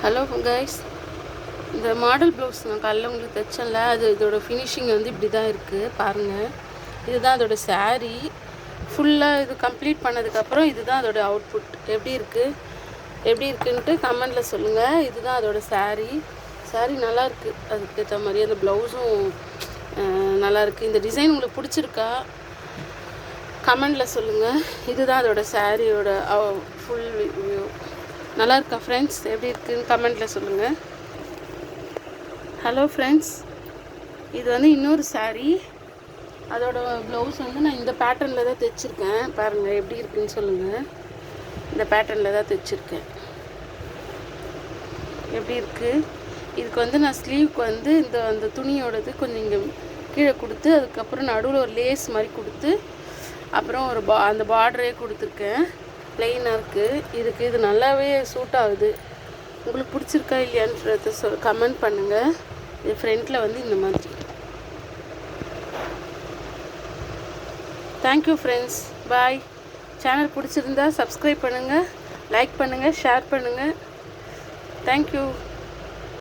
Hello guys, இந்த model blouse நான் காலைல உங்களுக்கு தைச்சேன்ல, அது இதோட ஃபினிஷிங் வந்து இப்படி தான் இருக்குது பாருங்கள். இதுதான் அதோட சாரீ. ஃபுல்லாக இது கம்ப்ளீட் பண்ணதுக்கப்புறம் இதுதான் அதோட அவுட்புட். எப்படி இருக்குன்ட்டு கமெண்டில் சொல்லுங்கள். இதுதான் அதோட சாரீ நல்லாயிருக்கு. அதுக்கேற்ற மாதிரி அந்த ப்ளவுஸும் நல்லாயிருக்கு. இந்த டிசைன் உங்களுக்கு பிடிச்சிருக்கா கமெண்டில் சொல்லுங்கள். இதுதான் அதோட சாரியோட ஃபுல் வியூ. நல்லா இருக்கா ஃப்ரெண்ட்ஸ்? எப்படி இருக்குன்னு கமெண்டில் சொல்லுங்கள். ஹலோ ஃப்ரெண்ட்ஸ், இது வந்து இன்னொரு சாரீ. அதோட ப்ளவுஸ் வந்து நான் இந்த பேட்டர்னில் தான் தைச்சிருக்கேன். பாருங்கள் எப்படி இருக்குன்னு சொல்லுங்கள். இந்த பேட்டர்னில் தான் தைச்சிருக்கேன். எப்படி இருக்குது? இதுக்கு வந்து நான் ஸ்லீவுக்கு வந்து அந்த துணியோடது கொஞ்சம் இங்கே கீழே கொடுத்து, அதுக்கப்புறம் நடுவில் ஒரு லேஸ் மாதிரி கொடுத்து, அப்புறம் ஒரு அந்த பார்டரே கொடுத்துருக்கேன். ப்ளெயினாக இருக்குது. இது நல்லாவே சூட் ஆகுது. உங்களுக்கு பிடிச்சிருக்கா இல்லையான்றத கமெண்ட் பண்ணுங்கள். இது ஃப்ரண்ட்டில் வந்து இந்த மாதிரி. தேங்க்யூ ஃப்ரெண்ட்ஸ், பாய். சேனல் பிடிச்சிருந்தா சப்ஸ்கிரைப் பண்ணுங்கள், லைக் பண்ணுங்கள், ஷேர் பண்ணுங்கள். தேங்க்யூ.